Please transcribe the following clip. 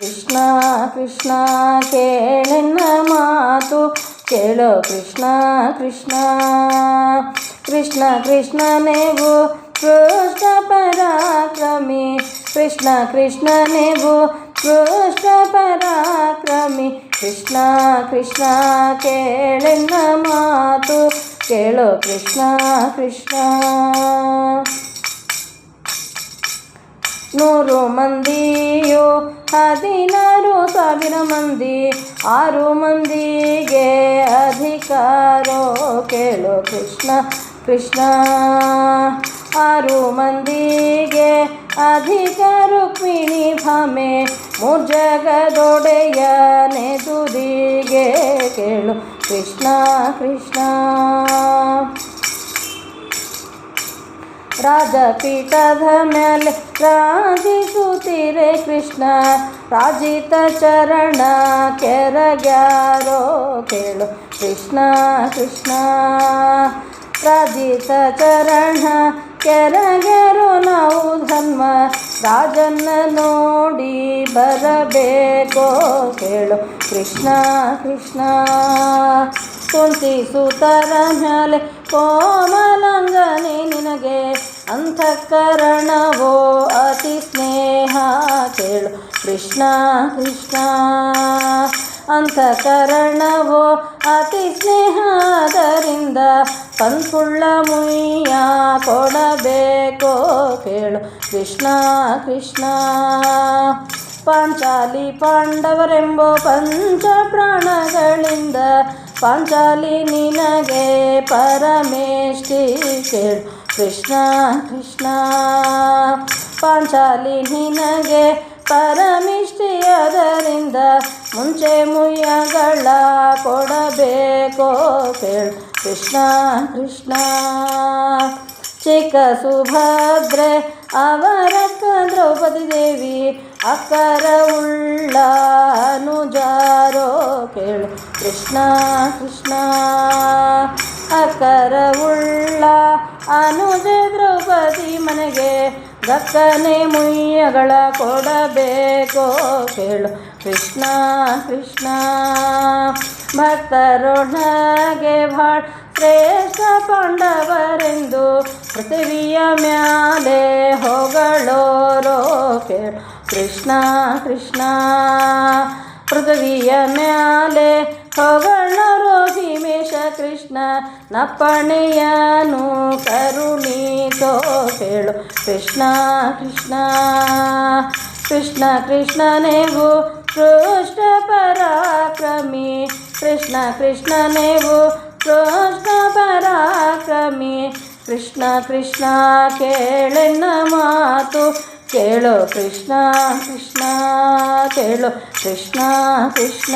ಕೃಷ್ಣ ಕೃಷ್ಣ ಕೇಳೆನ್ನ ಮಾತು ಕೇಳೋ ಕೃಷ್ಣ ಕೃಷ್ಣ ಕೃಷ್ಣ ಕೃಷ್ಣನೆವು ಕೃಷ್ಣ ಪರಾಕ್ರಮಿ ಕೃಷ್ಣ ಕೃಷ್ಣನೆವು ಕೃಷ್ಣ ಪರಾಕ್ರಮಿ ಕೃಷ್ಣ ಕೃಷ್ಣ ಕೇಳೆನ್ನ ಮಾತು ಕೇಳೋ ಕೃಷ್ಣ ಕೃಷ್ಣ 100 ಮಂದಿಯೋ 16,000 ಮಂದಿ 6 ಮಂದಿಗೆ ಅಧಿಕಾರೋ ಕೇಳೋ ಕೃಷ್ಣ ಕೃಷ್ಣ 6 ಮಂದಿಗೆ ಅಧಿಕಾರ ರುಕ್ಮಿಣಿ ಭಾಮೆ 3 ಜಗದೊಡೆಯನೆ ತುದಿಗೆ ಕೇಳು ಕೃಷ್ಣ ಕೃಷ್ಣ ರಾಜಪೀಠದ ಮೇಲೆ ರಾಜಿಸುತ್ತೀರೆ ಕೃಷ್ಣ ರಾಜಿತ ಚರಣ ಕೆರಗ್ಯಾರೋ ಕೇಳು ಕೃಷ್ಣ ಕೃಷ್ಣ ರಾಜಿತ ಚರಣ ಕೆರಗ್ಯಾರೋ ನಾವು ಧರ್ಮ ರಾಜನ್ನ ನೋಡಿ ಬರಬೇಕೋ ಕೇಳು ಕೃಷ್ಣ ಕೃಷ್ಣ ಕುಂತಿ ಸುತರ ಮ್ಯಾಲೆ ಕೋಮಲಂಗನೆ ನಿನಗೆ ಅಂತಃಕರಣವೋ ಅತಿ ಸ್ನೇಹ ಕೇಳು ಕೃಷ್ಣ ಕೃಷ್ಣ ಅಂತಃಕರಣವೋ ಅತಿ ಸ್ನೇಹದರಿಂದ ಪಂಕುಳ್ಳ ಮುಯ್ಯ ಕೊಡಬೇಕೋ ಕೇಳು ಕೃಷ್ಣ ಕೃಷ್ಣ ಪಾಂಚಾಲಿ ಪಾಂಡವರೆಂಬೋ ಪಂಚ ಪ್ರಾಣಗಳಿಂದ ಪಾಂಚಾಲಿ ನಿನಗೆ ಪರಮೇಷ್ಠಿ ಕೇಳು ಕೃಷ್ಣ ಕೃಷ್ಣ ಪಾಂಚಾಲಿ ನಿನಗೆ ಪರಮಿಷ್ಠಿಯದರಿಂದ ಮುಂಚೆ ಮುಯ್ಯಗಳ ಕೊಡಬೇಕೋ ಕೇಳು ಕೃಷ್ಣ ಕೃಷ್ಣ ಚಿಕ್ಕ ಸುಭದ್ರೆ ಅವರಕ್ಕ ದ್ರೌಪದಿ ದೇವಿ ಅಕ್ಕರ ಉಳ್ಳ ಅನುಜಾರೋ ಕೇಳು ಕೃಷ್ಣ ಕೃಷ್ಣ ಅಕ್ಕರ ಉಳ್ಳ ಅನುಜ ದ್ರೌಪದಿ ಮನೆಗೆ ದಕ್ಕನೆ ಮುಯ್ಯಗಳ ಕೊಡಬೇಕೋ ಕೇಳು ಕೃಷ್ಣ ಕೃಷ್ಣ ಭಕ್ತರೊಳಗೆ ಭಾಳ ಶ್ರೇಷ್ಠ ಪಾಂಡವರೆಂದು ಪೃಥ್ವಿಯ ಮ್ಯಾಲೆ ಹೊಗಳೋರೋ ಕೇಳು ಕೃಷ್ಣ ಕೃಷ್ಣ ಪೃಥ್ವಿಯ ಮ್ಯಾಲೆ ಹೊಗಳೋರೋ ಭೀಮೇಶ ಕೃಷ್ಣ ನಪ್ಪಣೆಯನು ಕರುಣಿಸೋ ಕೇಳು ಕೃಷ್ಣ ಕೃಷ್ಣ ಕೃಷ್ಣ ಕೃಷ್ಣನೆವು ಕೃಷ್ಣ ಪರಾಕ್ರಮಿ ಕೃಷ್ಣ ಕೃಷ್ಣನೆವು ಕೃಷ್ಣ ಪರಾಕ್ರಮಿ ಕೃಷ್ಣ ಕೃಷ್ಣ ಕೇಳೆನ್ನ ಮಾತು ಕೇಳೋ ಕೃಷ್ಣ ಕೃಷ್ಣ ಕೇಳೋ ಕೃಷ್ಣ ಕೃಷ್ಣ